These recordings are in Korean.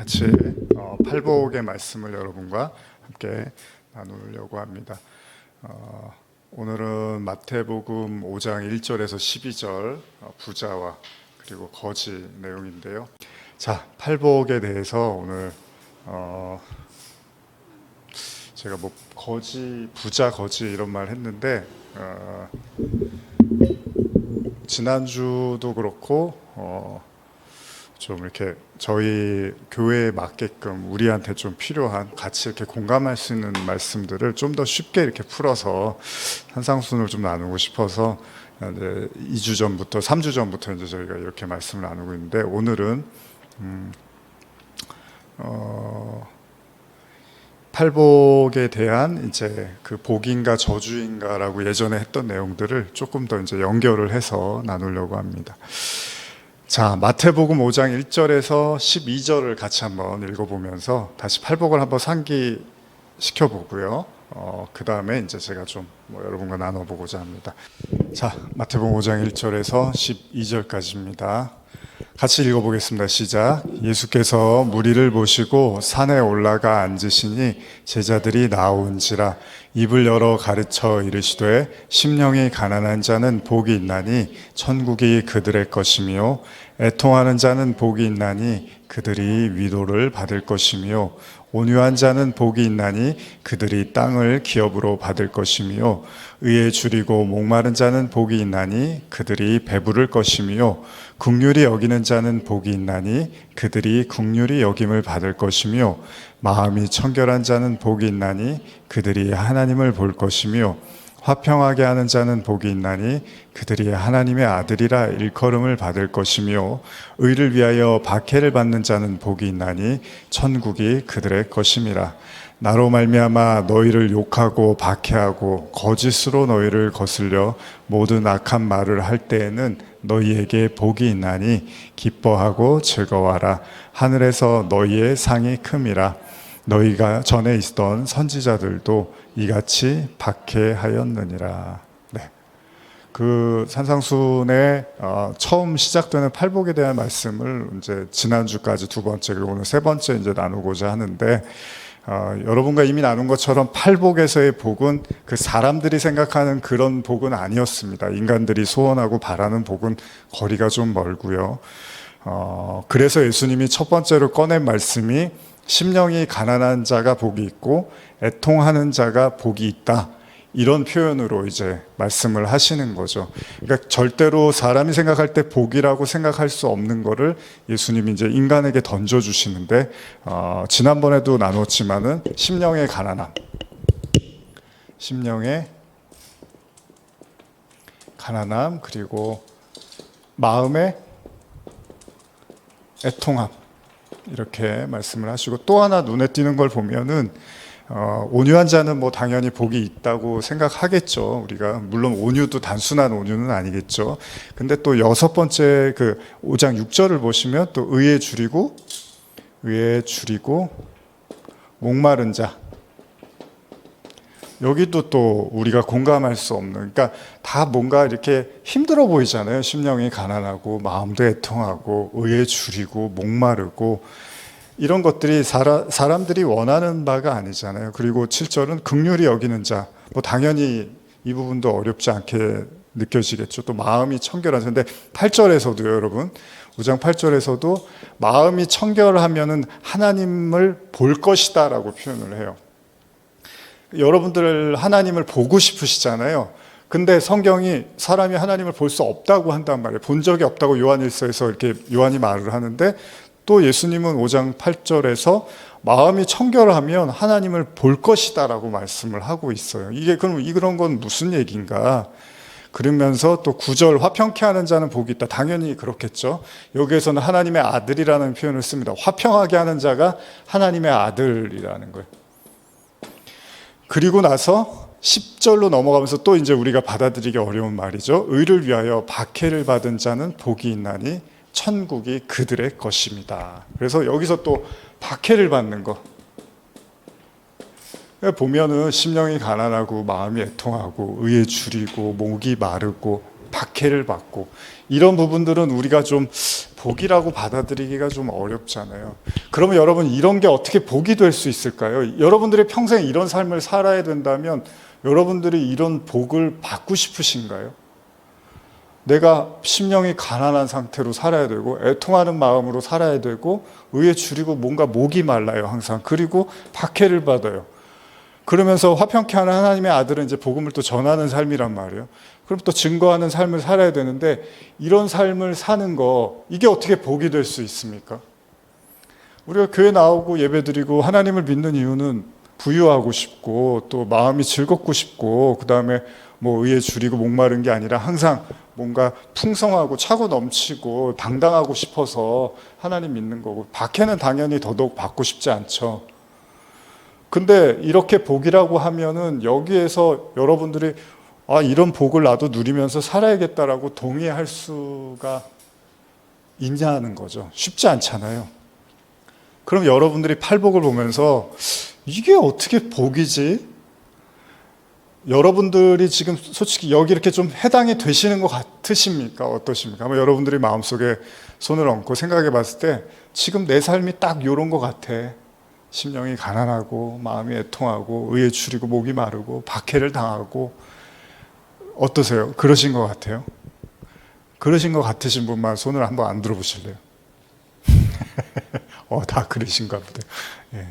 같이 팔복의 말씀을 여러분과 함께 나누려고 합니다. 오늘은 마태복음 5장 1절에서 12절 부자와 그리고 거지 내용인데요. 자, 팔복에 대해서 오늘 제가 뭐 거지, 부자, 거지 이런 말 했는데 지난주도 그렇고 좀 이렇게 저희 교회에 맞게끔 우리한테 좀 필요한 같이 이렇게 공감할 수 있는 말씀들을 좀 더 쉽게 이렇게 풀어서 산상순을 좀 나누고 싶어서 이제 2주 전부터 3주 전부터 이제 저희가 이렇게 말씀을 나누고 있는데 오늘은 팔복에 대한 이제 그 복인가 저주인가라고 예전에 했던 내용들을 조금 더 이제 연결을 해서 나누려고 합니다. 자, 마태복음 5장 1절에서 12절을 같이 한번 읽어보면서 다시 팔복을 한번 상기시켜 보고요. 그 다음에 이제 제가 좀 여러분과 나눠보고자 합니다. 자, 마태복음 5장 1절에서 12절까지입니다. 같이 읽어보겠습니다. 시작. 예수께서 무리를 보시고 산에 올라가 앉으시니 제자들이 나온지라 입을 열어 가르쳐 이르시되 심령이 가난한 자는 복이 있나니 천국이 그들의 것이며 애통하는 자는 복이 있나니 그들이 위로를 받을 것이며 온유한 자는 복이 있나니 그들이 땅을 기업으로 받을 것이며 의에 줄이고 목마른 자는 복이 있나니 그들이 배부를 것이며 긍휼히 여기는 자는 복이 있나니 그들이 긍휼히 여김을 받을 것이며 마음이 청결한 자는 복이 있나니 그들이 하나님을 볼 것이며 화평하게 하는 자는 복이 있나니 그들이 하나님의 아들이라 일컬음을 받을 것이며 의를 위하여 박해를 받는 자는 복이 있나니 천국이 그들의 것임이라. 나로 말미암아 너희를 욕하고 박해하고 거짓으로 너희를 거슬려 모든 악한 말을 할 때에는 너희에게 복이 있나니 기뻐하고 즐거워하라. 하늘에서 너희의 상이 큼이라. 너희가 전에 있던 선지자들도 이같이 박해하였느니라. 네. 그 산상순의 처음 시작되는 팔복에 대한 말씀을 이제 지난주까지 두 번째 그리고 오늘 세 번째 이제 나누고자 하는데 여러분과 이미 나눈 것처럼 팔복에서의 복은 그 사람들이 생각하는 그런 복은 아니었습니다. 인간들이 소원하고 바라는 복은 거리가 좀 멀고요. 그래서 예수님이 첫 번째로 꺼낸 말씀이 심령이 가난한 자가 복이 있고 애통하는 자가 복이 있다. 이런 표현으로 이제 말씀을 하시는 거죠. 그러니까 절대로 사람이 생각할 때 복이라고 생각할 수 없는 거를 예수님이 이제 인간에게 던져주시는데, 지난번에도 나눴지만은 심령의 가난함, 심령의 가난함, 그리고 마음의 애통함, 이렇게 말씀을 하시고 또 하나 눈에 띄는 걸 보면은 온유한 자는 뭐 당연히 복이 있다고 생각하겠죠. 우리가 물론 온유도 단순한 온유는 아니겠죠. 근데 또 여섯 번째 그 5장 6절을 보시면 또 의에 줄이고 목마른 자, 여기도 또 우리가 공감할 수 없는, 그러니까 다 뭔가 이렇게 힘들어 보이잖아요. 심령이 가난하고 마음도 애통하고 의에 줄이고 목마르고 이런 것들이 사람들이 원하는 바가 아니잖아요. 그리고 7절은 긍휼히 여기는 자, 뭐 당연히 이 부분도 어렵지 않게 느껴지겠죠. 또 마음이 청결한 자인데 8절에서도요, 여러분 5장 8절에서도 마음이 청결하면은 하나님을 볼 것이다 라고 표현을 해요. 여러분들 하나님을 보고 싶으시잖아요. 근데 성경이 사람이 하나님을 볼 수 없다고 한단 말이에요. 본 적이 없다고 요한일서에서 이렇게 요한이 말을 하는데 또 예수님은 5장 8절에서 마음이 청결하면 하나님을 볼 것이다 라고 말씀을 하고 있어요. 이게 그럼 이런 건 무슨 얘기인가? 그러면서 또 9절 화평케 하는 자는 복이 있다. 당연히 그렇겠죠. 여기에서는 하나님의 아들이라는 표현을 씁니다. 화평하게 하는 자가 하나님의 아들이라는 거예요. 그리고 나서 10절로 넘어가면서 또 이제 우리가 받아들이기 어려운 말이죠. 의를 위하여 박해를 받은 자는 복이 있나니 천국이 그들의 것입니다. 그래서 여기서 또 박해를 받는 거 보면은 심령이 가난하고 마음이 애통하고 의에 줄이고 목이 마르고 박해를 받고, 이런 부분들은 우리가 좀 복이라고 받아들이기가 좀 어렵잖아요. 그러면 여러분, 이런 게 어떻게 복이 될 수 있을까요? 여러분들이 평생 이런 삶을 살아야 된다면 여러분들이 이런 복을 받고 싶으신가요? 내가 심령이 가난한 상태로 살아야 되고, 애통하는 마음으로 살아야 되고, 의에 줄이고 뭔가 목이 말라요, 항상. 그리고 박해를 받아요. 그러면서 화평케 하는 하나님의 아들은 이제 복음을 또 전하는 삶이란 말이에요. 그럼 또 증거하는 삶을 살아야 되는데, 이런 삶을 사는 거, 이게 어떻게 복이 될 수 있습니까? 우리가 교회 나오고 예배드리고 하나님을 믿는 이유는 부유하고 싶고, 또 마음이 즐겁고 싶고, 그 다음에 뭐 의에 줄이고 목마른 게 아니라 항상 뭔가 풍성하고 차고 넘치고 당당하고 싶어서 하나님 믿는 거고, 박해는 당연히 더더욱 받고 싶지 않죠. 근데 이렇게 복이라고 하면은 여기에서 여러분들이 이런 복을 나도 누리면서 살아야겠다라고 동의할 수가 있냐는 거죠. 쉽지 않잖아요. 그럼 여러분들이 팔복을 보면서 이게 어떻게 복이지? 여러분들이 지금 솔직히 여기 이렇게 좀 해당이 되시는 것 같으십니까? 어떠십니까? 아마 여러분들이 마음속에 손을 얹고 생각해 봤을 때 지금 내 삶이 딱 이런 것 같아. 심령이 가난하고 마음이 애통하고 의에 줄이고 목이 마르고 박해를 당하고. 어떠세요? 그러신 것 같아요? 그러신 것 같으신 분만 손을 한번 안 들어보실래요? 다 그러신가 보다. 예.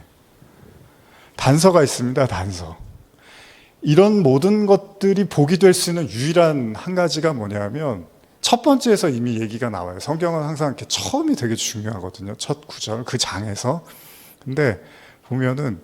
단서가 있습니다. 단서. 이런 모든 것들이 복이 될 수 있는 유일한 한 가지가 뭐냐면, 첫 번째에서 이미 얘기가 나와요. 성경은 항상 이렇게 처음이 되게 중요하거든요. 첫 구절, 그 장에서. 근데 보면은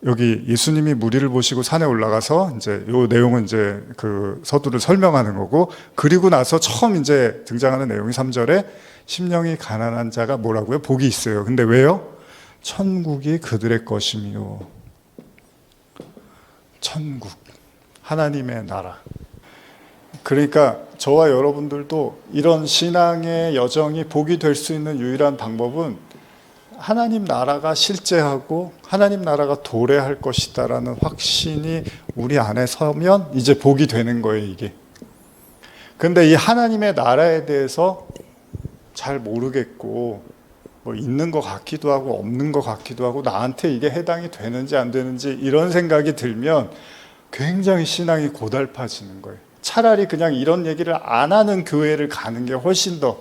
여기 예수님이 무리를 보시고 산에 올라가서 이제 요 내용은 이제 그 서두를 설명하는 거고, 그리고 나서 처음 이제 등장하는 내용이 3절에 심령이 가난한 자가 뭐라고요? 복이 있어요. 근데 왜요? 천국이 그들의 것이며. 천국, 하나님의 나라. 그러니까 저와 여러분들도 이런 신앙의 여정이 복이 될 수 있는 유일한 방법은 하나님 나라가 실제하고 하나님 나라가 도래할 것이다라는 확신이 우리 안에 서면 이제 복이 되는 거예요, 이게. 근데 이 하나님의 나라에 대해서 잘 모르겠고, 뭐 있는 것 같기도 하고 없는 것 같기도 하고, 나한테 이게 해당이 되는지 안 되는지 이런 생각이 들면 굉장히 신앙이 고달파지는 거예요. 차라리 그냥 이런 얘기를 안 하는 교회를 가는 게 훨씬 더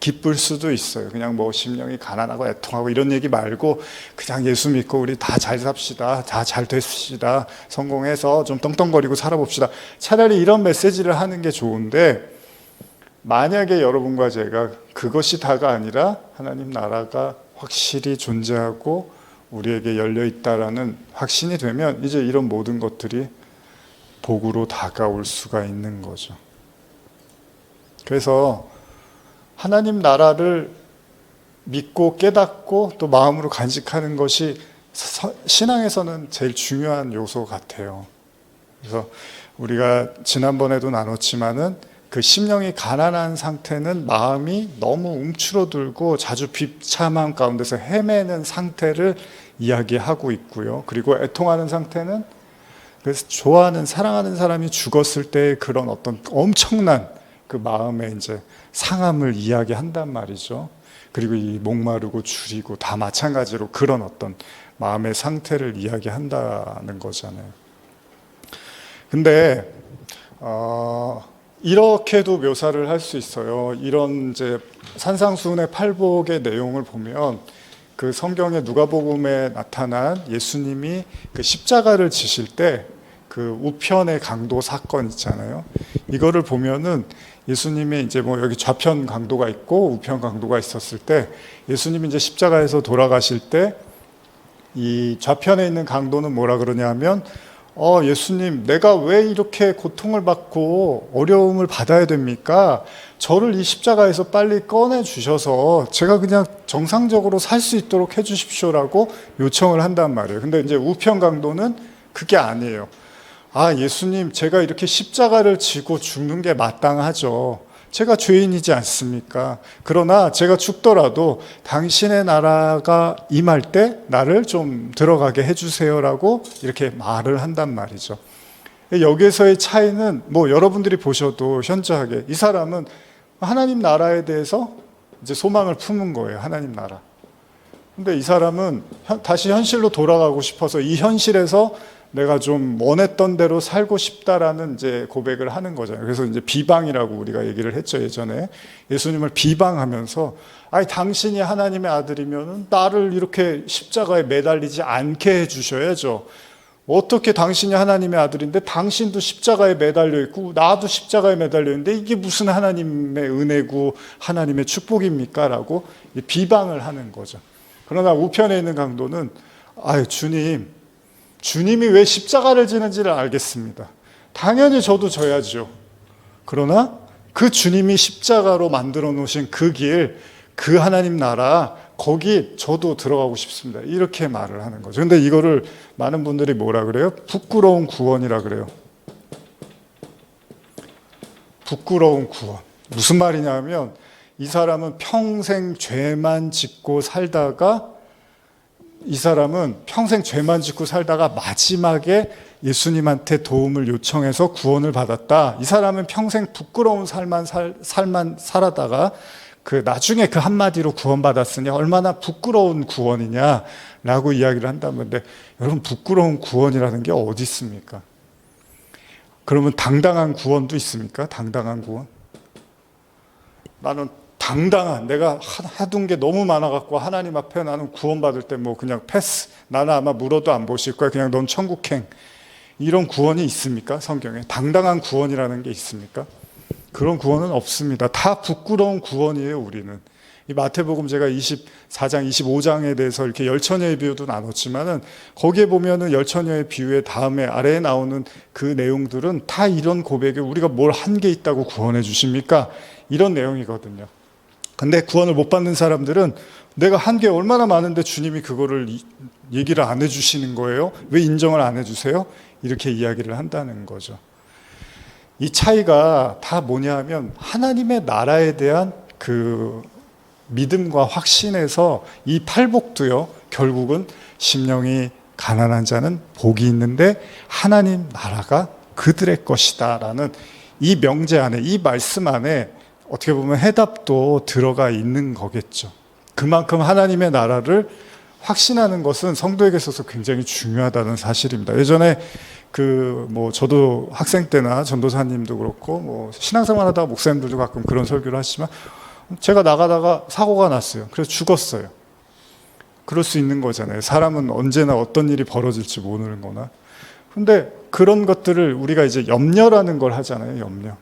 기쁠 수도 있어요. 그냥 뭐 심령이 가난하고 애통하고 이런 얘기 말고 그냥 예수 믿고 우리 다 잘 삽시다, 다 잘 됐습시다, 성공해서 좀 떵떵거리고 살아봅시다. 차라리 이런 메시지를 하는 게 좋은데, 만약에 여러분과 제가 그것이 다가 아니라 하나님 나라가 확실히 존재하고 우리에게 열려 있다라는 확신이 되면 이제 이런 모든 것들이 복으로 다가올 수가 있는 거죠. 그래서 하나님 나라를 믿고 깨닫고 또 마음으로 간직하는 것이 신앙에서는 제일 중요한 요소 같아요. 그래서 우리가 지난번에도 나눴지만은 그 심령이 가난한 상태는 마음이 너무 움츠러들고 자주 비참함 가운데서 헤매는 상태를 이야기하고 있고요. 그리고 애통하는 상태는 그래서 좋아하는 사랑하는 사람이 죽었을 때의 그런 어떤 엄청난 그 마음의 이제 상함을 이야기한단 말이죠. 그리고 이 목마르고 줄이고 다 마찬가지로 그런 어떤 마음의 상태를 이야기한다는 거잖아요. 근데 이렇게도 묘사를 할 수 있어요. 이런 이제 산상수훈의 팔복의 내용을 보면 그 성경의 누가복음에 나타난 예수님이 그 십자가를 지실 때 그 우편의 강도 사건 있잖아요. 이거를 보면은 예수님의 이제 뭐 여기 좌편 강도가 있고 우편 강도가 있었을 때, 예수님이 이제 십자가에서 돌아가실 때 이 좌편에 있는 강도는 뭐라 그러냐면, 예수님, 내가 왜 이렇게 고통을 받고 어려움을 받아야 됩니까? 저를 이 십자가에서 빨리 꺼내 주셔서 제가 그냥 정상적으로 살 수 있도록 해 주십시오라고 요청을 한단 말이에요. 근데 이제 우편 강도는 그게 아니에요. 예수님, 제가 이렇게 십자가를 지고 죽는 게 마땅하죠. 제가 죄인이지 않습니까? 그러나 제가 죽더라도 당신의 나라가 임할 때 나를 좀 들어가게 해주세요라고 이렇게 말을 한단 말이죠. 여기에서의 차이는 뭐 여러분들이 보셔도 현저하게 이 사람은 하나님 나라에 대해서 이제 소망을 품은 거예요. 하나님 나라. 근데 이 사람은 다시 현실로 돌아가고 싶어서 이 현실에서 내가 좀 원했던 대로 살고 싶다라는 이제 고백을 하는 거잖아요. 그래서 이제 비방이라고 우리가 얘기를 했죠, 예전에. 예수님을 비방하면서, 아니, 당신이 하나님의 아들이면 나를 이렇게 십자가에 매달리지 않게 해주셔야죠. 어떻게 당신이 하나님의 아들인데 당신도 십자가에 매달려 있고 나도 십자가에 매달려 있는데 이게 무슨 하나님의 은혜고 하나님의 축복입니까? 라고 비방을 하는 거죠. 그러나 우편에 있는 강도는, 아유, 주님이 왜 십자가를 지는지를 알겠습니다. 당연히 저도 져야죠. 그러나 그 주님이 십자가로 만들어 놓으신 그 길, 그 하나님 나라, 거기 저도 들어가고 싶습니다. 이렇게 말을 하는 거죠. 근데 이거를 많은 분들이 뭐라 그래요? 부끄러운 구원이라 그래요. 부끄러운 구원. 무슨 말이냐면 이 사람은 평생 죄만 짓고 살다가 마지막에 예수님한테 도움을 요청해서 구원을 받았다. 이 사람은 평생 부끄러운 삶만 살아다가 나중에 그 한마디로 구원받았으니 얼마나 부끄러운 구원이냐라고 이야기를 한다면, 근데 여러분, 부끄러운 구원이라는 게 어디 있습니까? 그러면 당당한 구원도 있습니까? 당당한 구원? 나는 내가 해둔 게 너무 많아갖고 하나님 앞에 나는 구원받을 때 뭐 그냥 패스. 나는 아마 물어도 안 보실 거야. 그냥 넌 천국행. 이런 구원이 있습니까? 성경에. 당당한 구원이라는 게 있습니까? 그런 구원은 없습니다. 다 부끄러운 구원이에요, 우리는. 이 마태복음 제가 24장, 25장에 대해서 이렇게 열처녀의 비유도 나눴지만은 거기에 보면은 열처녀의 비유의 다음에 아래에 나오는 그 내용들은 다 이런 고백에 우리가 뭘 한 게 있다고 구원해 주십니까? 이런 내용이거든요. 근데 구원을 못 받는 사람들은 내가 한 게 얼마나 많은데 주님이 그거를 얘기를 안 해주시는 거예요? 왜 인정을 안 해주세요? 이렇게 이야기를 한다는 거죠. 이 차이가 다 뭐냐 하면 하나님의 나라에 대한 그 믿음과 확신에서 이 팔복도요, 결국은 심령이 가난한 자는 복이 있는데 하나님 나라가 그들의 것이다 라는 이 명제 안에, 이 말씀 안에 어떻게 보면 해답도 들어가 있는 거겠죠. 그만큼 하나님의 나라를 확신하는 것은 성도에게 있어서 굉장히 중요하다는 사실입니다. 예전에 저도 학생 때나 전도사님도 그렇고 신앙생활 하다가 목사님들도 가끔 그런 설교를 하시지만 제가 나가다가 사고가 났어요. 그래서 죽었어요. 그럴 수 있는 거잖아요. 사람은 언제나 어떤 일이 벌어질지 모르는 거나. 근데 그런 것들을 우리가 이제 염려라는 걸 하잖아요. 염려.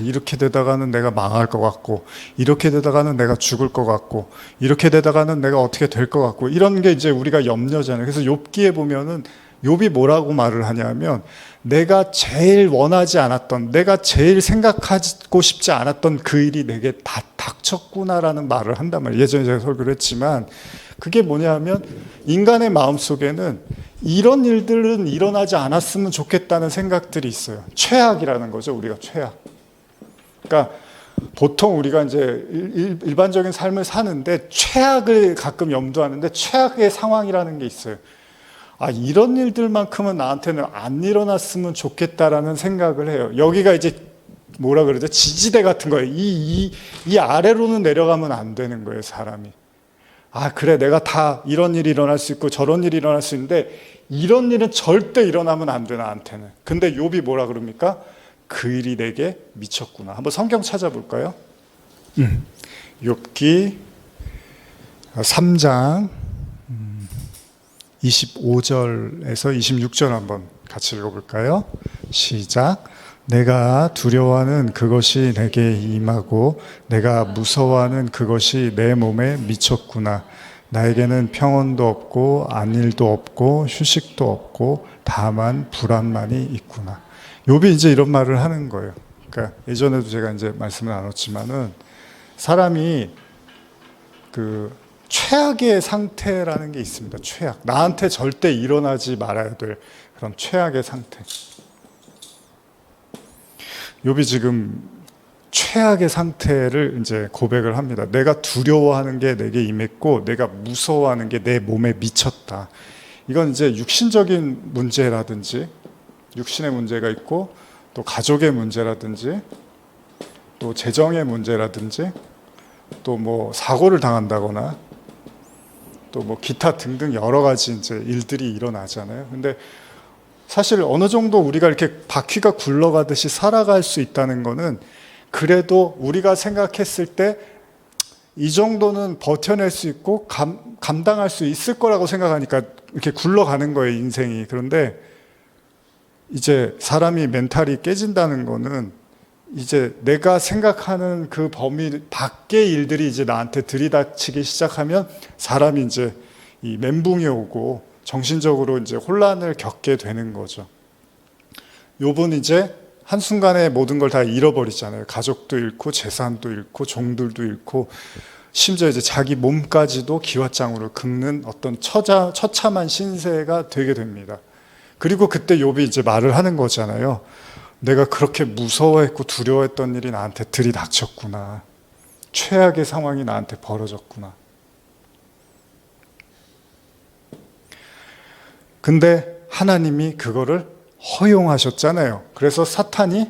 이렇게 되다가는 내가 망할 것 같고, 이렇게 되다가는 내가 죽을 것 같고, 이렇게 되다가는 내가 어떻게 될 것 같고, 이런 게 이제 우리가 염려잖아요. 그래서 욥기에 보면은 욥이 뭐라고 말을 하냐면, 내가 제일 원하지 않았던, 내가 제일 생각하고 싶지 않았던 그 일이 내게 다 닥쳤구나라는 말을 한단 말이에요. 예전에 제가 설교를 했지만, 그게 뭐냐면 인간의 마음속에는 이런 일들은 일어나지 않았으면 좋겠다는 생각들이 있어요. 최악이라는 거죠. 우리가 최악. 그러니까 보통 우리가 이제 일반적인 삶을 사는데 최악을 가끔 염두하는데 최악의 상황이라는 게 있어요. 이런 일들만큼은 나한테는 안 일어났으면 좋겠다라는 생각을 해요. 여기가 이제 뭐라 그러죠? 지지대 같은 거예요. 이 아래로는 내려가면 안 되는 거예요, 사람이. 그래, 내가 다 이런 일이 일어날 수 있고 저런 일이 일어날 수 있는데 이런 일은 절대 일어나면 안 돼, 나한테는. 근데 욥이 뭐라 그럽니까? 그 일이 내게 미쳤구나. 한번 성경 찾아볼까요? 욥기 3장 25절에서 26절 한번 같이 읽어볼까요? 시작. 내가 두려워하는 그것이 내게 임하고 내가 무서워하는 그것이 내 몸에 미쳤구나. 나에게는 평온도 없고 안일도 없고 휴식도 없고 다만 불안만이 있구나. 욥이 이제 이런 말을 하는 거예요. 그러니까 예전에도 제가 이제 말씀을 나눴지만은 사람이 최악의 상태라는 게 있습니다. 최악. 나한테 절대 일어나지 말아야 될 그런 최악의 상태. 욥이 지금 최악의 상태를 이제 고백을 합니다. 내가 두려워하는 게 내게 임했고 내가 무서워하는 게 내 몸에 미쳤다. 이건 이제 육신적인 문제라든지 육신의 문제가 있고 또 가족의 문제라든지 또 재정의 문제라든지 또 뭐 사고를 당한다거나 또 뭐 기타 등등 여러 가지 이제 일들이 일어나잖아요. 근데 사실 어느 정도 우리가 이렇게 바퀴가 굴러가듯이 살아갈 수 있다는 거는 그래도 우리가 생각했을 때 이 정도는 버텨낼 수 있고 감당할 수 있을 거라고 생각하니까 이렇게 굴러가는 거예요, 인생이. 그런데 이제 사람이 멘탈이 깨진다는 거는 이제 내가 생각하는 그 범위 밖의 일들이 이제 나한테 들이닥치기 시작하면 사람이 이제 이 멘붕이 오고 정신적으로 이제 혼란을 겪게 되는 거죠. 욥은 이제 한순간에 모든 걸 다 잃어버리잖아요. 가족도 잃고 재산도 잃고 종들도 잃고 심지어 이제 자기 몸까지도 기왓장으로 긁는 어떤 처참한 신세가 되게 됩니다. 그리고 그때 욥이 이제 말을 하는 거잖아요. 내가 그렇게 무서워했고 두려워했던 일이 나한테 들이닥쳤구나. 최악의 상황이 나한테 벌어졌구나. 근데 하나님이 그거를 허용하셨잖아요. 그래서 사탄이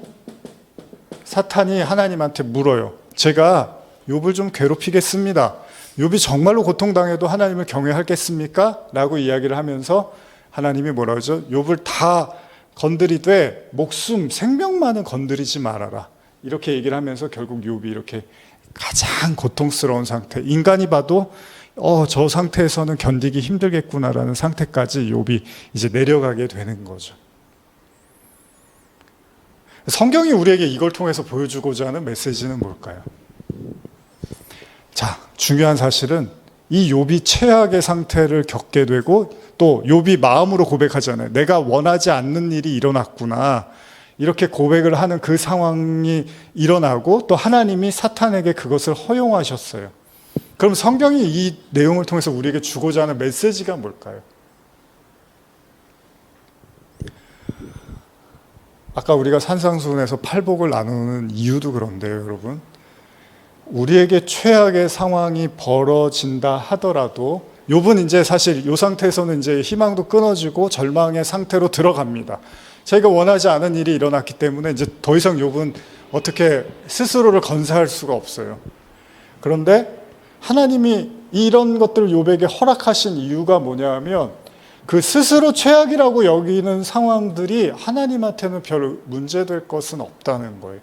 하나님한테 물어요. 제가 욥을 좀 괴롭히겠습니다. 욥이 정말로 고통당해도 하나님을 경외하겠습니까? 라고 이야기를 하면서 하나님이 뭐라 그러죠? 욥을 다 건드리되 목숨, 생명만은 건드리지 말아라. 이렇게 얘기를 하면서 결국 욥이 이렇게 가장 고통스러운 상태, 인간이 봐도 저 상태에서는 견디기 힘들겠구나라는 상태까지 욥이 이제 내려가게 되는 거죠. 성경이 우리에게 이걸 통해서 보여주고자 하는 메시지는 뭘까요? 자, 중요한 사실은 이 욥이 최악의 상태를 겪게 되고 또 욥이 마음으로 고백하잖아요. 내가 원하지 않는 일이 일어났구나. 이렇게 고백을 하는 그 상황이 일어나고 또 하나님이 사탄에게 그것을 허용하셨어요. 그럼 성경이 이 내용을 통해서 우리에게 주고자 하는 메시지가 뭘까요? 아까 우리가 산상수훈에서 팔복을 나누는 이유도 그런데요, 여러분. 우리에게 최악의 상황이 벌어진다 하더라도 욥은 이제 사실 이 상태에서는 이제 희망도 끊어지고 절망의 상태로 들어갑니다. 자기가 원하지 않은 일이 일어났기 때문에 이제 더 이상 욥은 어떻게 스스로를 건사할 수가 없어요. 그런데 하나님이 이런 것들을 욥에게 허락하신 이유가 뭐냐면 그 스스로 최악이라고 여기는 상황들이 하나님한테는 별 문제될 것은 없다는 거예요.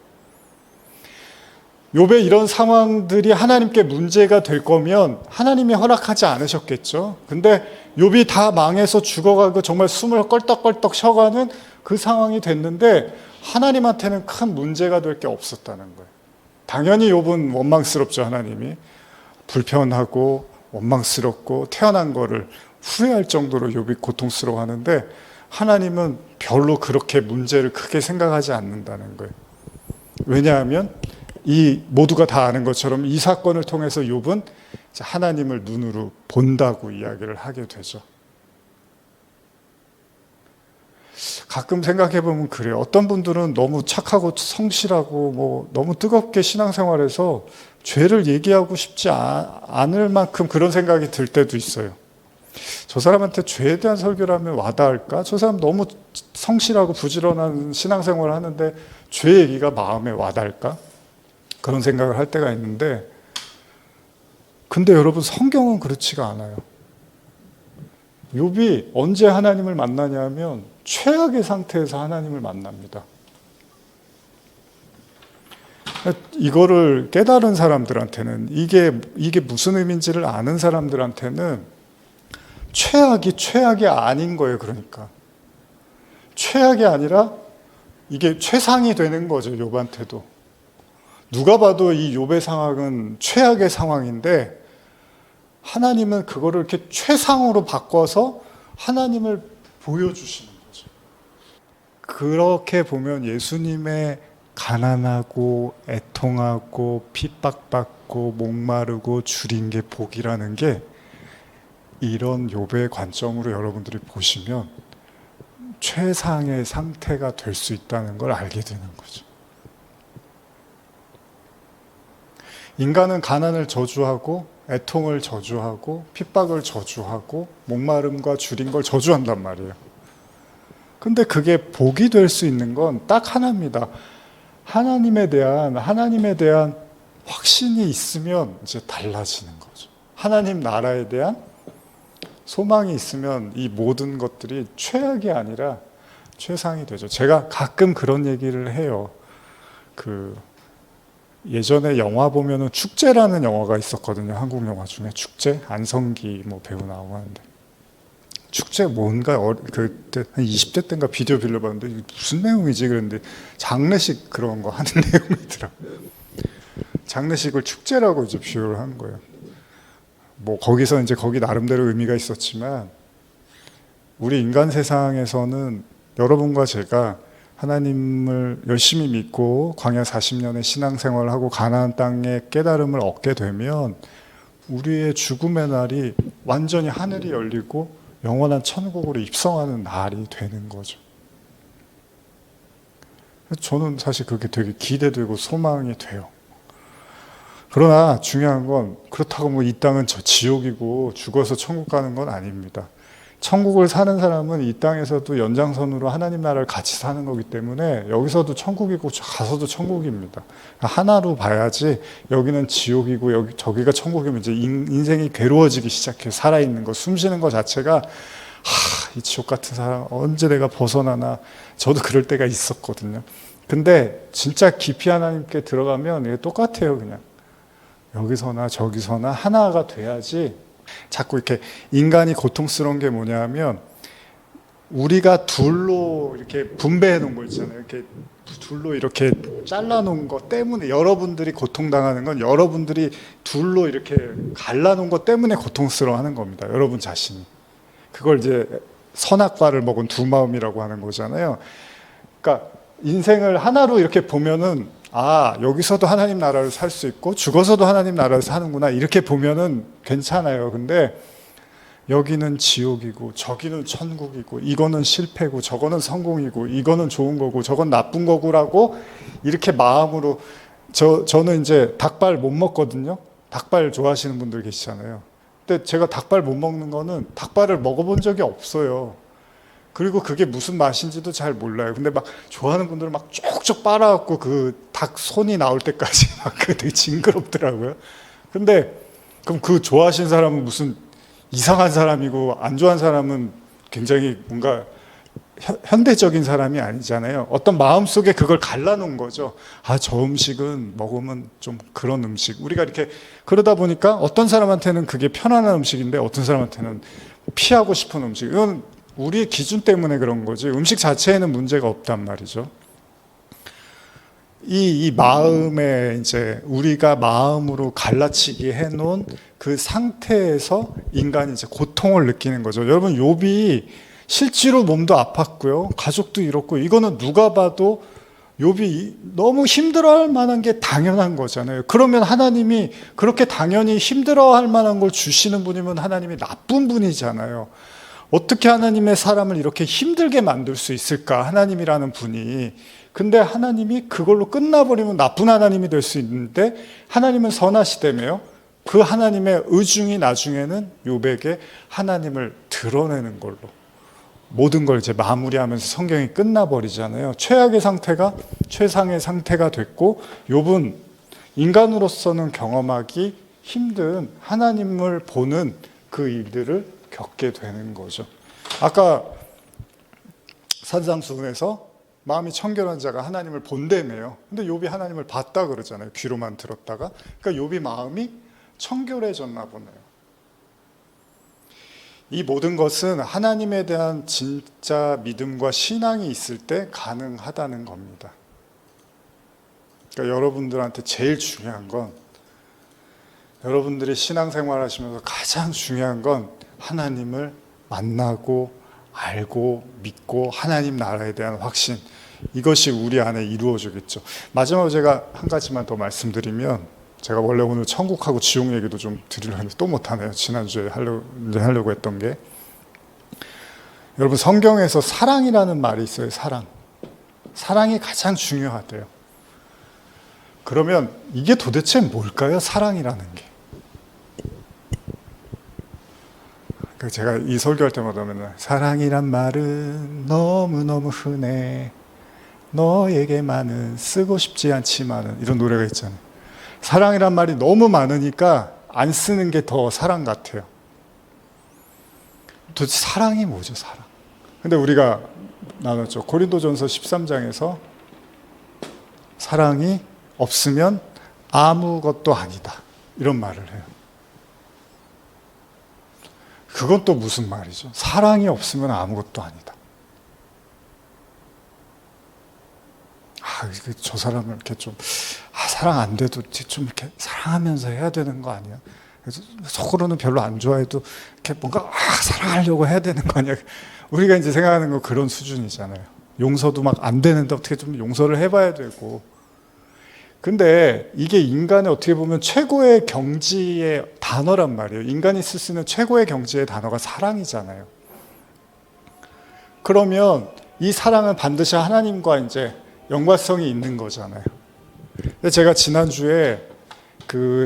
욥의 이런 상황들이 하나님께 문제가 될 거면 하나님이 허락하지 않으셨겠죠. 근데 욥이 다 망해서 죽어가고 정말 숨을 껄떡껄떡 쉬어가는 그 상황이 됐는데 하나님한테는 큰 문제가 될 게 없었다는 거예요. 당연히 욥은 원망스럽죠. 하나님이 불편하고 원망스럽고 태어난 거를 후회할 정도로 욥이 고통스러워하는데 하나님은 별로 그렇게 문제를 크게 생각하지 않는다는 거예요. 왜냐하면 이 모두가 다 아는 것처럼 이 사건을 통해서 욥은 하나님을 눈으로 본다고 이야기를 하게 되죠. 가끔 생각해 보면 그래요. 어떤 분들은 너무 착하고 성실하고 뭐 너무 뜨겁게 신앙생활해서 죄를 얘기하고 싶지 않을 만큼 그런 생각이 들 때도 있어요. 저 사람한테 죄에 대한 설교를 하면 와닿을까? 저 사람 너무 성실하고 부지런한 신앙생활을 하는데 죄 얘기가 마음에 와닿을까? 그런 생각을 할 때가 있는데, 근데 여러분 성경은 그렇지가 않아요. 욥이 언제 하나님을 만나냐면 최악의 상태에서 하나님을 만납니다. 이거를 깨달은 사람들한테는 이게 무슨 의미인지를 아는 사람들한테는 최악이 아닌 거예요. 그러니까 최악이 아니라 이게 최상이 되는 거죠. 욥한테도. 누가 봐도 이 욥의 상황은 최악의 상황인데 하나님은 그거를 이렇게 최상으로 바꿔서 하나님을 보여주시는 거죠. 그렇게 보면 예수님의 가난하고 애통하고 핍박받고 목마르고 줄인 게 복이라는 게 이런 욥의 관점으로 여러분들이 보시면 최상의 상태가 될 수 있다는 걸 알게 되는 거죠. 인간은 가난을 저주하고 애통을 저주하고 핍박을 저주하고 목마름과 줄인 걸 저주한단 말이에요. 근데 그게 복이 될 수 있는 건 딱 하나입니다. 하나님에 대한 확신이 있으면 이제 달라지는 거죠. 하나님 나라에 대한 소망이 있으면 이 모든 것들이 최악이 아니라 최상이 되죠. 제가 가끔 그런 얘기를 해요. 예전에 영화 보면은 축제라는 영화가 있었거든요. 한국 영화 중에 축제, 안성기 배우 나오고 하는데 축제 뭔가 그때 한 20대 때인가 비디오 빌려봤는데 이게 무슨 내용이지 그랬는데 장례식 그런 거 하는 내용이더라고요. 장례식을 축제라고 이제 비유를 한 거예요. 거기서 이제 거기 나름대로 의미가 있었지만 우리 인간 세상에서는 여러분과 제가 하나님을 열심히 믿고 광야 40년의 신앙생활을 하고 가나안 땅의 깨달음을 얻게 되면 우리의 죽음의 날이 완전히 하늘이 열리고 영원한 천국으로 입성하는 날이 되는 거죠. 저는 사실 그게 되게 기대되고 소망이 돼요. 그러나 중요한 건 그렇다고 이 땅은 지옥이고 죽어서 천국 가는 건 아닙니다. 천국을 사는 사람은 이 땅에서도 연장선으로 하나님 나라를 같이 사는 거기 때문에 여기서도 천국이고 가서도 천국입니다. 하나로 봐야지 여기는 지옥이고 저기가 천국이면 이제 인생이 괴로워지기 시작해요. 살아있는 거, 숨 쉬는 거 자체가 이 지옥 같은 사람 언제 내가 벗어나나. 저도 그럴 때가 있었거든요. 근데 진짜 깊이 하나님께 들어가면 이게 똑같아요. 그냥 여기서나 저기서나 하나가 돼야지. 자꾸 이렇게 인간이 고통스러운 게 뭐냐면 우리가 둘로 이렇게 분배해 놓은 거 있잖아요. 이렇게 둘로 이렇게 잘라 놓은 거 때문에 여러분들이 고통당하는 건 여러분들이 둘로 이렇게 갈라 놓은 거 때문에 고통스러워 하는 겁니다. 여러분 자신이. 그걸 이제 선악과를 먹은 두 마음이라고 하는 거잖아요. 그러니까 인생을 하나로 이렇게 보면은 여기서도 하나님 나라를 살 수 있고 죽어서도 하나님 나라를 사는구나 이렇게 보면은 괜찮아요. 근데 여기는 지옥이고 저기는 천국이고 이거는 실패고 저거는 성공이고 이거는 좋은 거고 저건 나쁜 거고라고 이렇게 마음으로 저는 이제 닭발 못 먹거든요. 닭발 좋아하시는 분들 계시잖아요. 근데 제가 닭발 못 먹는 거는 닭발을 먹어본 적이 없어요. 그리고 그게 무슨 맛인지도 잘 몰라요. 근데 막 좋아하는 분들은 막 쪽쪽 빨아갖고 그 닭 손이 나올 때까지 막 되게 징그럽더라고요. 근데 그럼 그 좋아하시는 사람은 무슨 이상한 사람이고 안 좋아하는 사람은 굉장히 뭔가 현대적인 사람이 아니잖아요. 어떤 마음속에 그걸 갈라놓은 거죠. 저 음식은 먹으면 좀 그런 음식. 우리가 이렇게 그러다 보니까 어떤 사람한테는 그게 편안한 음식인데 어떤 사람한테는 피하고 싶은 음식. 이건 우리의 기준 때문에 그런 거지 음식 자체에는 문제가 없단 말이죠. 이 마음에 이제 우리가 마음으로 갈라치기 해놓은 그 상태에서 인간이 이제 고통을 느끼는 거죠. 여러분 욥이 실제로 몸도 아팠고요, 가족도 잃었고 이거는 누가 봐도 욥이 너무 힘들어할 만한 게 당연한 거잖아요. 그러면 하나님이 그렇게 당연히 힘들어할 만한 걸 주시는 분이면 하나님이 나쁜 분이잖아요. 어떻게 하나님의 사람을 이렇게 힘들게 만들 수 있을까? 하나님이라는 분이. 근데 하나님이 그걸로 끝나버리면 나쁜 하나님이 될 수 있는데 하나님은 선하시다며요. 그 하나님의 의중이 나중에는 욥에게 하나님을 드러내는 걸로 모든 걸 이제 마무리하면서 성경이 끝나버리잖아요. 최악의 상태가 최상의 상태가 됐고 욥은 인간으로서는 경험하기 힘든 하나님을 보는 그 일들을 겪게 되는 거죠. 아까 산상수훈에서 마음이 청결한 자가 하나님을 본다며요. 근데 욥이 하나님을 봤다 그러잖아요. 귀로만 들었다가. 그러니까 욥이 마음이 청결해졌나 보네요. 이 모든 것은 하나님에 대한 진짜 믿음과 신앙이 있을 때 가능하다는 겁니다. 그러니까 여러분들한테 제일 중요한 건, 여러분들이 신앙생활 하시면서 가장 중요한 건 하나님을 만나고 알고 믿고 하나님 나라에 대한 확신, 이것이 우리 안에 이루어지겠죠. 마지막으로 제가 한 가지만 더 말씀드리면, 제가 원래 오늘 천국하고 지옥 얘기도 좀 드리려고 했는데 또 못하네요. 지난주에 하려고 했던 게, 여러분 성경에서 사랑이라는 말이 있어요. 사랑이 가장 중요하대요. 그러면 이게 도대체 뭘까요? 사랑이라는 게. 제가 이 설교할 때마다 맨날 사랑이란 말은 너무너무 흔해 너에게만은 쓰고 싶지 않지만은 이런 노래가 있잖아요. 사랑이란 말이 너무 많으니까 안 쓰는 게 더 사랑 같아요. 도대체 사랑이 뭐죠, 사랑? 근데 우리가 나눴죠. 고린도전서 13장에서 사랑이 없으면 아무것도 아니다. 이런 말을 해요. 그건 또 무슨 말이죠? 사랑이 없으면 아무것도 아니다. 저 사람을 이렇게 좀, 사랑 안 돼도 좀 이렇게 사랑하면서 해야 되는 거 아니야? 그래서 속으로는 별로 안 좋아해도 이렇게 뭔가, 사랑하려고 해야 되는 거 아니야? 우리가 이제 생각하는 거 그런 수준이잖아요. 용서도 막 안 되는데 어떻게 좀 용서를 해봐야 되고. 근데 이게 인간의 어떻게 보면 최고의 경지의 단어란 말이에요. 인간이 쓸 수 있는 최고의 경지의 단어가 사랑이잖아요. 그러면 이 사랑은 반드시 하나님과 이제 연관성이 있는 거잖아요. 근데 제가 지난주에 그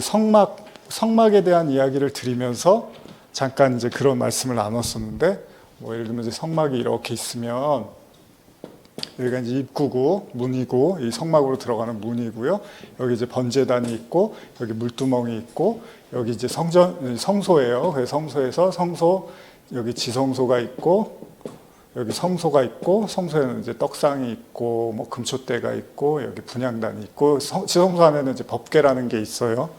성막에 대한 이야기를 드리면서 잠깐 이제 그런 말씀을 나눴었는데, 예를 들면 이제 성막이 이렇게 있으면 여기가 이제 입구고 문이고 이 성막으로 들어가는 문이고요. 여기 이제 번제단이 있고 여기 물두멍이 있고 여기 이제 성소예요. 그래서 성소에서 여기 지성소가 있고 여기 성소가 있고 성소에는 이제 떡상이 있고 뭐 금촛대가 있고 여기 분향단이 있고 지성소 안에는 이제 법궤라는 게 있어요.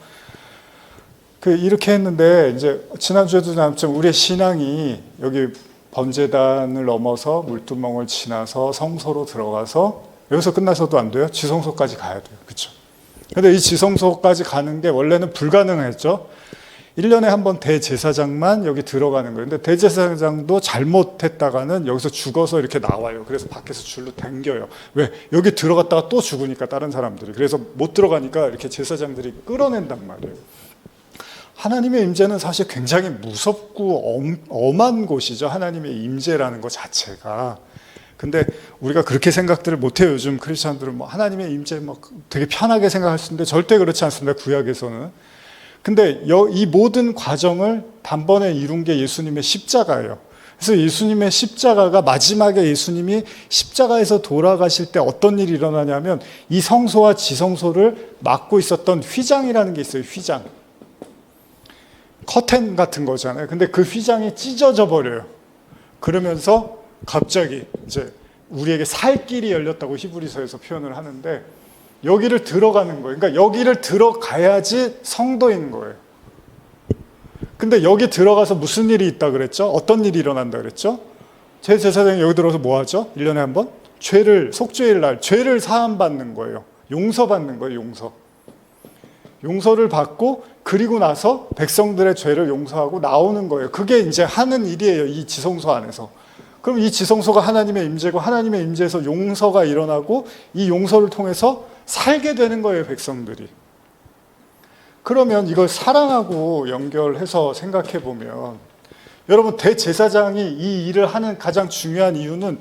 이렇게 했는데 이제 지난주에도 나왔지만 우리의 신앙이 여기 번제단을 넘어서 물두멍을 지나서 성소로 들어가서 여기서 끝나서도 안 돼요. 지성소까지 가야 돼요. 그렇죠? 근데 이 지성소까지 가는 게 원래는 불가능했죠. 1년에 한 번 대제사장만 여기 들어가는 거예요. 근데 대제사장도 잘못했다가는 여기서 죽어서 이렇게 나와요. 그래서 밖에서 줄로 당겨요. 왜? 여기 들어갔다가 또 죽으니까 다른 사람들이. 그래서 못 들어가니까 이렇게 제사장들이 끌어낸단 말이에요. 하나님의 임재는 사실 굉장히 무섭고 엄한 곳이죠. 하나님의 임재라는 것 자체가. 근데 우리가 그렇게 생각들을 못해요. 요즘 크리스찬들은 하나님의 임재 되게 편하게 생각할 수 있는데 절대 그렇지 않습니다. 구약에서는. 근데 이 모든 과정을 단번에 이룬 게 예수님의 십자가예요. 그래서 예수님의 십자가가 마지막에 예수님이 십자가에서 돌아가실 때 어떤 일이 일어나냐면 이 성소와 지성소를 막고 있었던 휘장이라는 게 있어요. 휘장. 커튼 같은 거잖아요. 근데 그 휘장이 찢어져 버려요. 그러면서 갑자기 이제 우리에게 살 길이 열렸다고 히브리서에서 표현을 하는데 여기를 들어가는 거예요. 그러니까 여기를 들어가야지 성도인 거예요. 근데 여기 들어가서 무슨 일이 있다 그랬죠? 어떤 일이 일어난다 그랬죠? 제사장이 여기 들어서 뭐 하죠? 1년에 한 번? 속죄일 날 죄를 사함받는 거예요. 용서받는 거예요. 용서를 받고 그리고 나서 백성들의 죄를 용서하고 나오는 거예요. 그게 이제 하는 일이에요. 이 지성소 안에서. 그럼 이 지성소가 하나님의 임재고 하나님의 임재에서 용서가 일어나고 이 용서를 통해서 살게 되는 거예요. 백성들이. 그러면 이걸 사랑하고 연결해서 생각해 보면 여러분 대제사장이 이 일을 하는 가장 중요한 이유는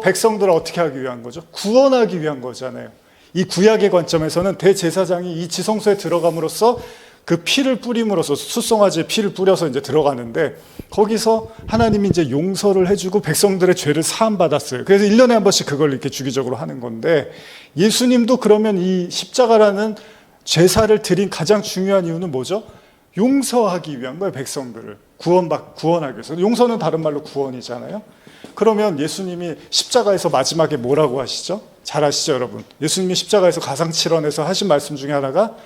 백성들을 어떻게 하기 위한 거죠? 구원하기 위한 거잖아요. 이 구약의 관점에서는 대제사장이 이 지성소에 들어감으로써 그 피를 뿌림으로써 숫송아지의 피를 뿌려서 이제 들어가는데 거기서 하나님이 이제 용서를 해주고 백성들의 죄를 사함받았어요. 그래서 1년에 한 번씩 그걸 이렇게 주기적으로 하는 건데 예수님도 그러면 이 십자가라는 제사를 드린 가장 중요한 이유는 뭐죠? 용서하기 위한 거예요. 백성들을 구원하기 위해서. 용서는 다른 말로 구원이잖아요. 그러면 예수님이 십자가에서 마지막에 뭐라고 하시죠? 잘 아시죠, 여러분? 예수님이 십자가에서 가상칠언에서 하신 말씀 중에 하나가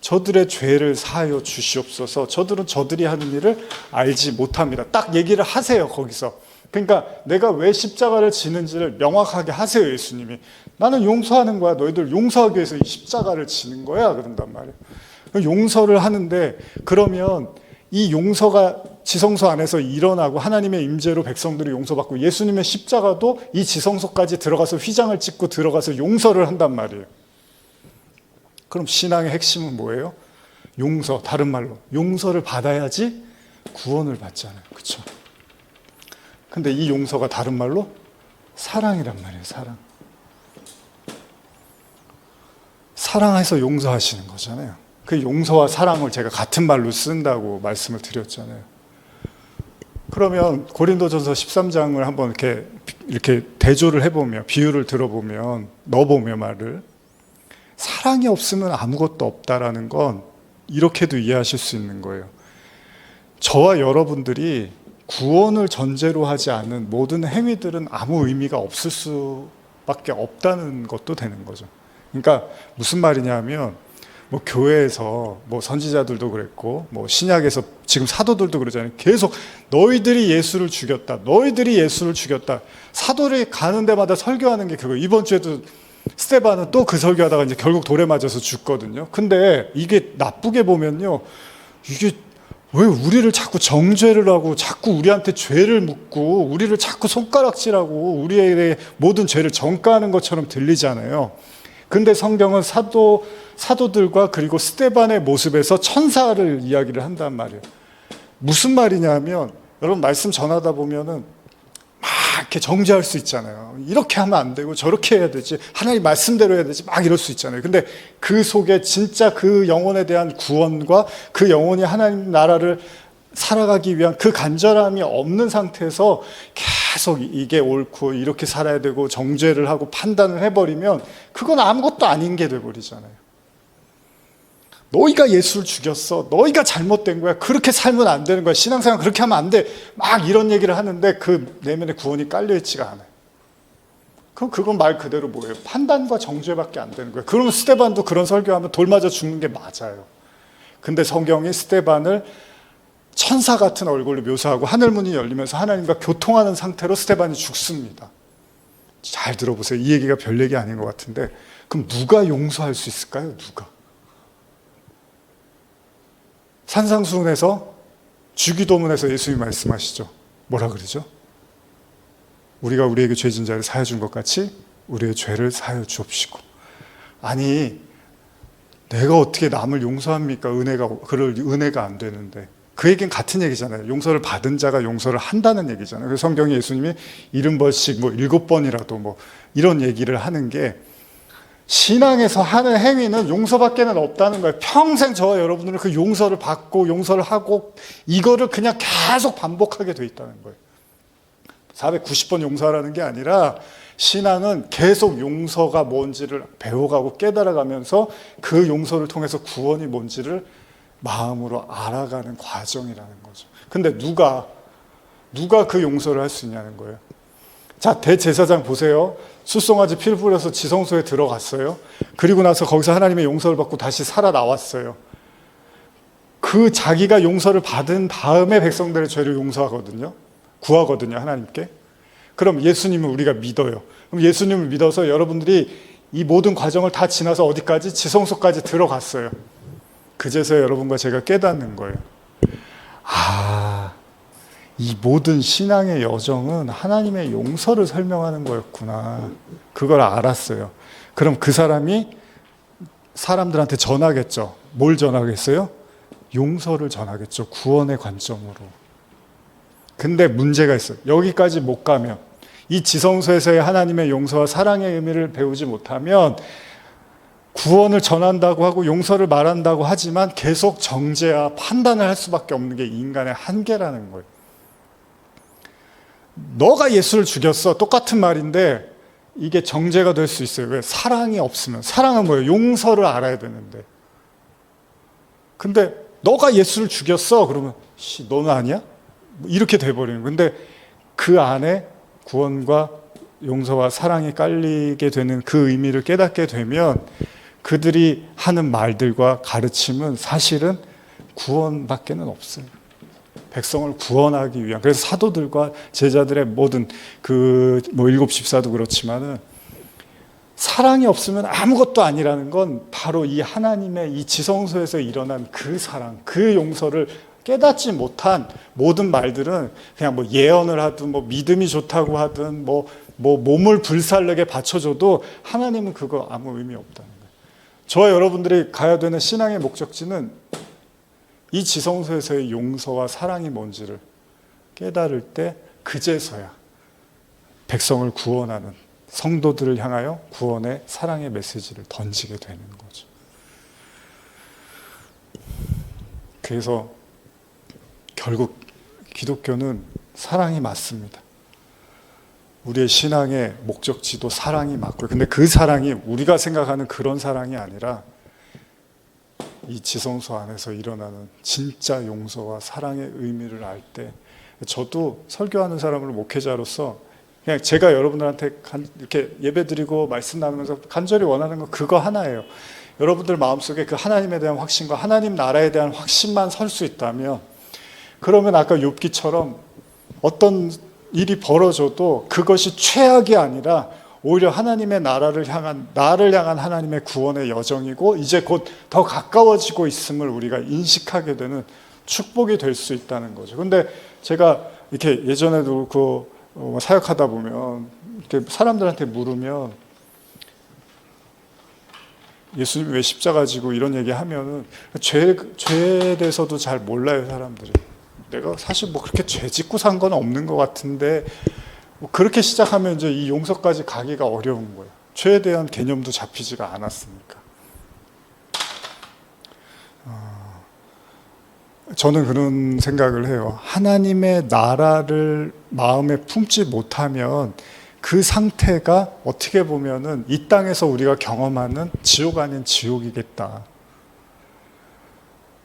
저들의 죄를 사하여 주시옵소서. 저들은 저들이 하는 일을 알지 못합니다. 딱 얘기를 하세요, 거기서. 그러니까 내가 왜 십자가를 지는지를 명확하게 하세요, 예수님이. 나는 용서하는 거야. 너희들 용서하기 위해서 이 십자가를 지는 거야. 그런단 말이에요. 용서를 하는데 그러면 이 용서가 지성소 안에서 일어나고 하나님의 임재로 백성들이 용서받고 예수님의 십자가도 이 지성소까지 들어가서 휘장을 찍고 들어가서 용서를 한단 말이에요. 그럼 신앙의 핵심은 뭐예요? 용서, 다른 말로 용서를 받아야지 구원을 받잖아요. 그렇죠? 근데 이 용서가 다른 말로 사랑이란 말이에요. 사랑해서 용서하시는 거잖아요. 그 용서와 사랑을 제가 같은 말로 쓴다고 말씀을 드렸잖아요. 그러면 고린도전서 13장을 한번 이렇게 대조를 해보면, 비유를 들어보면, 넣어보면 말을, 사랑이 없으면 아무것도 없다라는 건 이렇게도 이해하실 수 있는 거예요. 저와 여러분들이 구원을 전제로 하지 않은 모든 행위들은 아무 의미가 없을 수밖에 없다는 것도 되는 거죠. 그러니까 무슨 말이냐면, 뭐 교회에서 뭐 선지자들도 그랬고 뭐 신약에서 지금 사도들도 그러잖아요. 계속 너희들이 예수를 죽였다, 너희들이 예수를 죽였다. 사도들이 가는 데마다 설교하는 게 그거예요. 이번 주에도 스데반은 또 그 설교하다가 이제 결국 돌에 맞아서 죽거든요. 근데 이게 나쁘게 보면요, 이게 왜 우리를 자꾸 정죄를 하고 자꾸 우리한테 죄를 묻고 우리를 자꾸 손가락질하고 우리의 모든 죄를 전가하는 것처럼 들리잖아요. 근데 성경은 사도들과 그리고 스데반의 모습에서 천사를 이야기를 한단 말이에요. 무슨 말이냐면, 여러분 말씀 전하다 보면은 막 이렇게 정죄할 수 있잖아요. 이렇게 하면 안 되고 저렇게 해야 되지, 하나님 말씀대로 해야 되지, 막 이럴 수 있잖아요. 근데 그 속에 진짜 그 영혼에 대한 구원과 그 영혼이 하나님 나라를 살아가기 위한 그 간절함이 없는 상태에서 계속 이게 옳고 이렇게 살아야 되고 정죄를 하고 판단을 해버리면 그건 아무것도 아닌 게 돼버리잖아요. 너희가 예수를 죽였어, 너희가 잘못된 거야, 그렇게 살면 안 되는 거야, 신앙생활 그렇게 하면 안 돼, 막 이런 얘기를 하는데 그 내면에 구원이 깔려있지가 않아요. 그럼 그건 말 그대로 뭐예요? 판단과 정죄밖에 안 되는 거예요. 그러면 스데반도 그런 설교하면 돌 맞아 죽는 게 맞아요. 근데 성경이 스데반을 천사 같은 얼굴로 묘사하고 하늘 문이 열리면서 하나님과 교통하는 상태로 스데반이 죽습니다. 잘 들어보세요. 이 얘기가 별 얘기 아닌 것 같은데, 그럼 누가 용서할 수 있을까요? 누가? 산상수훈에서, 주기도문에서 예수님이 말씀하시죠. 뭐라 그러죠? 우리가 우리에게 죄진 자를 사하여 준 것 같이 우리의 죄를 사하여 주옵시고. 아니, 내가 어떻게 남을 용서합니까? 그럴 은혜가 안 되는데. 그 얘기는 같은 얘기잖아요. 용서를 받은 자가 용서를 한다는 얘기잖아요. 그래서 성경에 예수님이 70번씩 뭐 7번이라도 뭐 이런 얘기를 하는 게, 신앙에서 하는 행위는 용서밖에는 없다는 거예요. 평생 저와 여러분들은 그 용서를 받고 용서를 하고 이거를 그냥 계속 반복하게 돼 있다는 거예요. 490번 용서하라는 게 아니라, 신앙은 계속 용서가 뭔지를 배워가고 깨달아가면서 그 용서를 통해서 구원이 뭔지를 마음으로 알아가는 과정이라는 거죠. 근데 누가 그 용서를 할 수 있냐는 거예요. 자, 대제사장 보세요. 숫송아지 피를 뿌려서 지성소에 들어갔어요. 그리고 나서 거기서 하나님의 용서를 받고 다시 살아나왔어요. 그 자기가 용서를 받은 다음에 백성들의 죄를 용서하거든요. 구하거든요, 하나님께. 그럼 예수님을 우리가 믿어요. 그럼 예수님을 믿어서 여러분들이 이 모든 과정을 다 지나서 어디까지? 지성소까지 들어갔어요. 그제서야 여러분과 제가 깨닫는 거예요. 이 모든 신앙의 여정은 하나님의 용서를 설명하는 거였구나. 그걸 알았어요. 그럼 그 사람이 사람들한테 전하겠죠. 뭘 전하겠어요? 용서를 전하겠죠. 구원의 관점으로. 근데 문제가 있어요. 여기까지 못 가면, 이 지성소에서의 하나님의 용서와 사랑의 의미를 배우지 못하면 구원을 전한다고 하고 용서를 말한다고 하지만 계속 정죄와 판단을 할 수밖에 없는 게 인간의 한계라는 거예요. 너가 예수를 죽였어, 똑같은 말인데 이게 정죄가 될 수 있어요. 왜? 사랑이 없으면. 사랑은 뭐예요? 용서를 알아야 되는데. 근데 너가 예수를 죽였어, 그러면 너는 아니야? 이렇게 돼버리는 거예요. 근데 그 안에 구원과 용서와 사랑이 깔리게 되는 그 의미를 깨닫게 되면 그들이 하는 말들과 가르침은 사실은 구원밖에는 없어요. 백성을 구원하기 위한. 그래서 사도들과 제자들의 모든 일곱 집사도 그렇지만은, 사랑이 없으면 아무것도 아니라는 건 바로 이 하나님의 이 지성소에서 일어난 그 사랑, 그 용서를 깨닫지 못한 모든 말들은 그냥 뭐 예언을 하든 뭐 믿음이 좋다고 하든 뭐 몸을 불살르게 바쳐줘도 하나님은 그거 아무 의미 없다는 거예요. 저와 여러분들이 가야 되는 신앙의 목적지는 이 지성소에서의 용서와 사랑이 뭔지를 깨달을 때, 그제서야 백성을 구원하는, 성도들을 향하여 구원의 사랑의 메시지를 던지게 되는 거죠. 그래서 결국 기독교는 사랑이 맞습니다. 우리의 신앙의 목적지도 사랑이 맞고요. 근데 그 사랑이 우리가 생각하는 그런 사랑이 아니라 이 지성소 안에서 일어나는 진짜 용서와 사랑의 의미를 알 때, 저도 설교하는 사람으로 목회자로서 그냥 제가 여러분들한테 이렇게 예배드리고 말씀 나누면서 간절히 원하는 건 그거 하나예요. 여러분들 마음속에 그 하나님에 대한 확신과 하나님 나라에 대한 확신만 설 수 있다면, 그러면 아까 욥기처럼 어떤 일이 벌어져도 그것이 최악이 아니라 오히려 하나님의 나를 향한 하나님의 구원의 여정이고 이제 곧 더 가까워지고 있음을 우리가 인식하게 되는 축복이 될 수 있다는 거죠. 근데 제가 이렇게 예전에도 사역하다 보면 이렇게 사람들한테 물으면, 예수님 왜 십자가 지고 이런 얘기 하면은 죄에 대해서도 잘 몰라요, 사람들이. 내가 사실 뭐 그렇게 죄 짓고 산 건 없는 것 같은데, 뭐 그렇게 시작하면 이제 이 용서까지 가기가 어려운 거예요. 죄에 대한 개념도 잡히지가 않았으니까. 저는 그런 생각을 해요. 하나님의 나라를 마음에 품지 못하면 그 상태가 어떻게 보면은 이 땅에서 우리가 경험하는 지옥 아닌 지옥이겠다.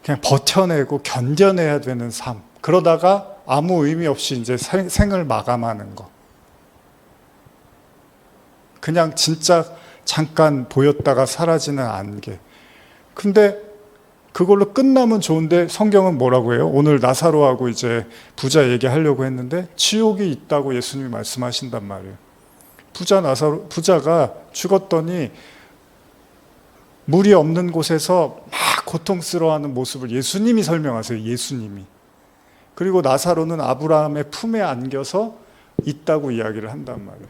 그냥 버텨내고 견뎌내야 되는 삶. 그러다가 아무 의미 없이 이제 생을 마감하는 것. 그냥 진짜 잠깐 보였다가 사라지는 안개. 근데 그걸로 끝나면 좋은데 성경은 뭐라고 해요? 오늘 나사로하고 이제 부자 얘기하려고 했는데 지옥이 있다고 예수님이 말씀하신단 말이에요. 부자가 죽었더니 물이 없는 곳에서 막 고통스러워하는 모습을 예수님이 설명하세요. 예수님이. 그리고 나사로는 아브라함의 품에 안겨서 있다고 이야기를 한단 말이에요.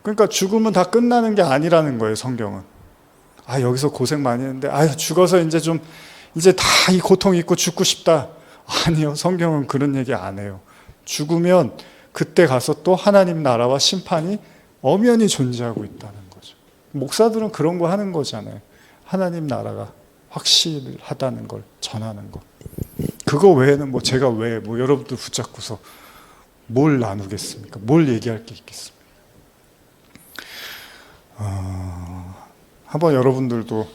그러니까 죽으면 다 끝나는 게 아니라는 거예요, 성경은. 여기서 고생 많이 했는데, 죽어서 이제 다 이 고통 잊고 죽고 싶다. 아니요, 성경은 그런 얘기 안 해요. 죽으면 그때 가서 또 하나님 나라와 심판이 엄연히 존재하고 있다는 거죠. 목사들은 그런 거 하는 거잖아요. 하나님 나라가 확실하다는 걸 전하는 거. 그거 외에는 제가 왜 여러분들 붙잡고서 뭘 나누겠습니까? 뭘 얘기할 게 있겠습니까? 한번 여러분들도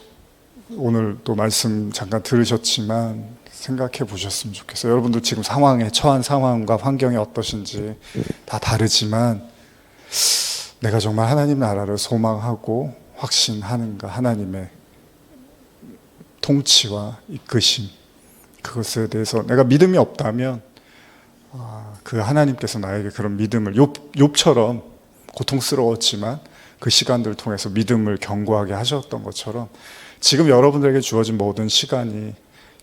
오늘 또 말씀 잠깐 들으셨지만 생각해 보셨으면 좋겠어요. 여러분들 지금 처한 상황과 환경이 어떠신지 다 다르지만, 내가 정말 하나님 나라를 소망하고 확신하는가, 하나님의 통치와 이끄심, 그것에 대해서 내가 믿음이 없다면 그 하나님께서 나에게 그런 믿음을, 욥처럼 고통스러웠지만 그 시간들을 통해서 믿음을 견고하게 하셨던 것처럼 지금 여러분들에게 주어진 모든 시간이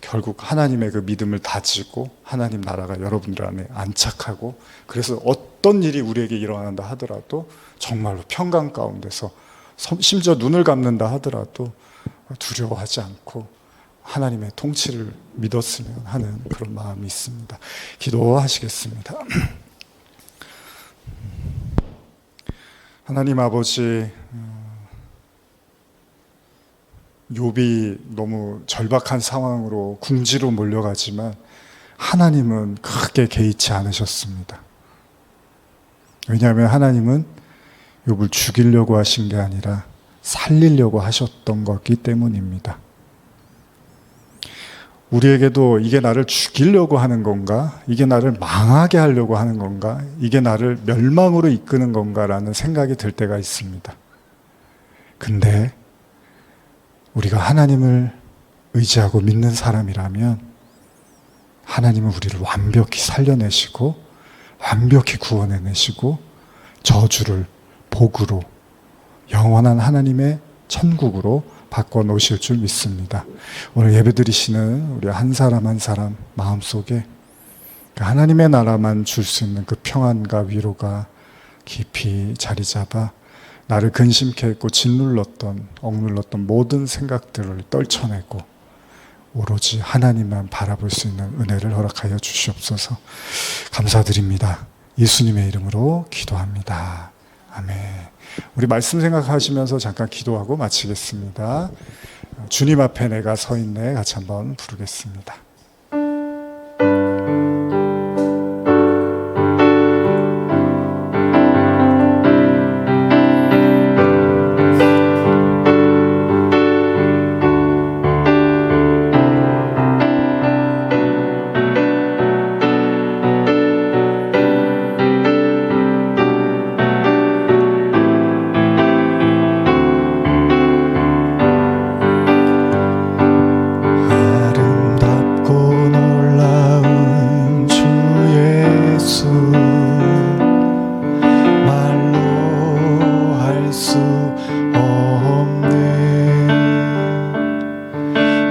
결국 하나님의 그 믿음을 다지고 하나님 나라가 여러분들 안에 안착하고, 그래서 어떤 일이 우리에게 일어난다 하더라도 정말로 평강 가운데서, 심지어 눈을 감는다 하더라도 두려워하지 않고 하나님의 통치를 믿었으면 하는 그런 마음이 있습니다. 기도하시겠습니다. 하나님 아버지, 욥이 너무 절박한 상황으로 궁지로 몰려가지만 하나님은 크게 개의치 않으셨습니다. 왜냐하면 하나님은 욥을 죽이려고 하신 게 아니라 살리려고 하셨던 것이기 때문입니다. 우리에게도 이게 나를 죽이려고 하는 건가? 이게 나를 망하게 하려고 하는 건가? 이게 나를 멸망으로 이끄는 건가라는 생각이 들 때가 있습니다. 근데 우리가 하나님을 의지하고 믿는 사람이라면 하나님은 우리를 완벽히 살려내시고 완벽히 구원해내시고 저주를 복으로, 영원한 하나님의 천국으로 바꿔놓으실 줄 믿습니다. 오늘 예배드리시는 우리 한 사람 한 사람 마음속에 하나님의 나라만 줄 수 있는 그 평안과 위로가 깊이 자리 잡아 나를 근심케 했고 억눌렀던 모든 생각들을 떨쳐내고 오로지 하나님만 바라볼 수 있는 은혜를 허락하여 주시옵소서. 감사드립니다. 예수님의 이름으로 기도합니다. 아멘. 우리 말씀 생각하시면서 잠깐 기도하고 마치겠습니다. 주님 앞에 내가 서 있네 같이 한번 부르겠습니다.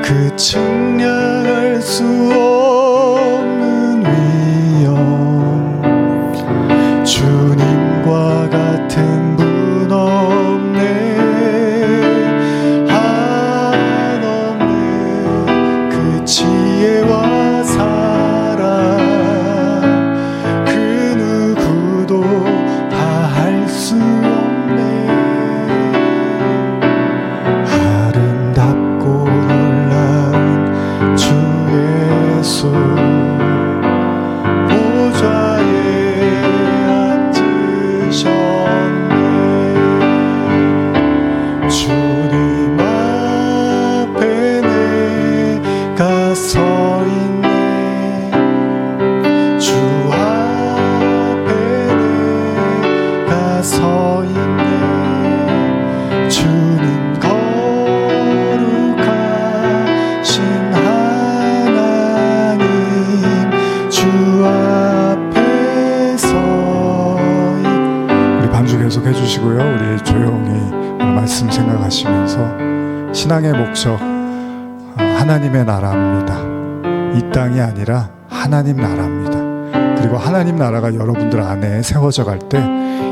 그 측량할 수 없는 위엄, 주님과 같은 분 없네. 한없는 그 지혜와 사랑, 그 누구도 다 할 수 없네. 아름답고 놀라운 주의 손, 보좌에 앉으셨네. 주님 앞에 내가 서 있네. 주 앞에 내가 서 있네. 주님 거룩하신 하나님, 주 앞에 서 있네. 우리 반주 계속 해주시고요. 우리 조용히 말씀 생각하시면서 신앙의 목적, 하나님의 나라입니다. 이 땅이 아니라 하나님 나라입니다. 그리고 하나님 나라가 여러분들 안에 세워져 갈 때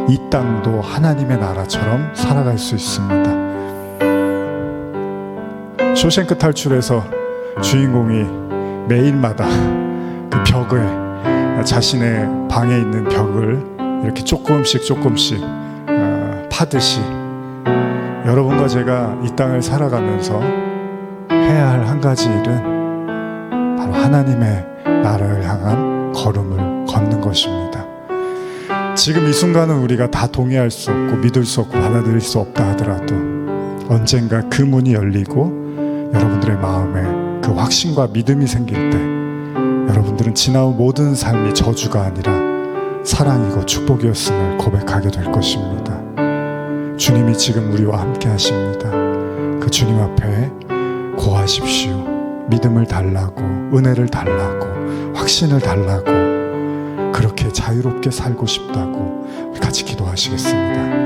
이 땅도 하나님의 나라처럼 살아갈 수 있습니다. 쇼생크 탈출에서 주인공이 매일마다 그 벽을, 자신의 방에 있는 벽을 이렇게 조금씩 파듯이 여러분과 제가 이 땅을 살아가면서 해야 할 한 가지 일은 바로 하나님의 나라를 향한 걸음을 걷는 것입니다. 지금 이 순간은 우리가 다 동의할 수 없고 믿을 수 없고 받아들일 수 없다 하더라도 언젠가 그 문이 열리고 여러분들의 마음에 그 확신과 믿음이 생길 때 여러분들은 지나온 모든 삶이 저주가 아니라 사랑이고 축복이었음을 고백하게 될 것입니다. 주님이 지금 우리와 함께 하십니다. 그 주님 앞에 고하십시오. 믿음을 달라고, 은혜를 달라고, 확신을 달라고, 그렇게 자유롭게 살고 싶다고 우리 같이 기도하시겠습니다.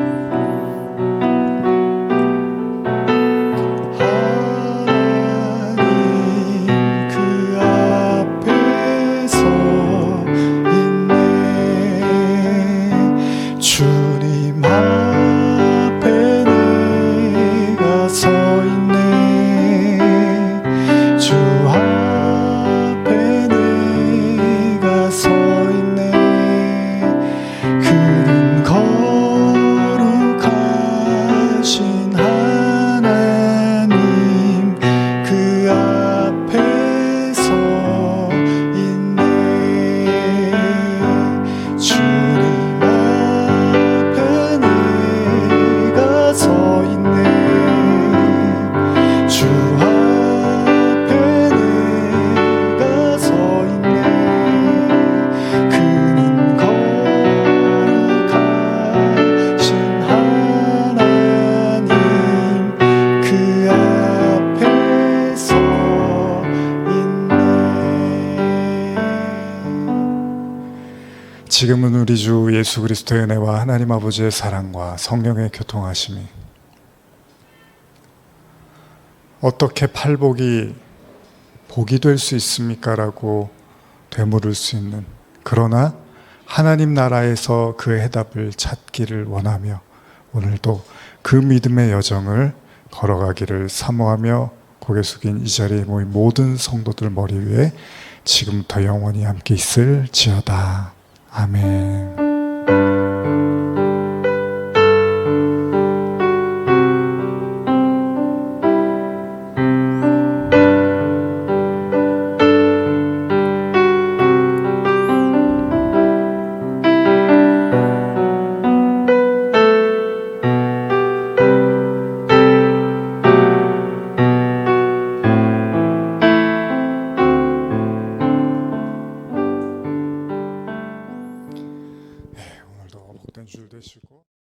하나님 그 앞에 서 있네. 주님 앞에 내가 서 있네. 주 앞에 내가 서 있네. 그는 거룩하신 하나님, 그 앞에 서 있네. 주님 앞에 내가 서 있네. 주 앞에 내가 서 있네. 그는 거룩하신 하나님, 그 앞에 서 있네. 지금은 우리 주 예수 그리스도의 은혜와 하나님 아버지의 사랑과 성령의 교통하심이, 어떻게 팔복이 복이 될 수 있습니까? 라고 되물을 수 있는, 그러나 하나님 나라에서 그 해답을 찾기를 원하며 오늘도 그 믿음의 여정을 걸어가기를 사모하며 고개 숙인 이 자리에 모인 모든 성도들 머리 위에 지금부터 영원히 함께 있을지어다. 아멘. 오늘도 복된 주일 되시고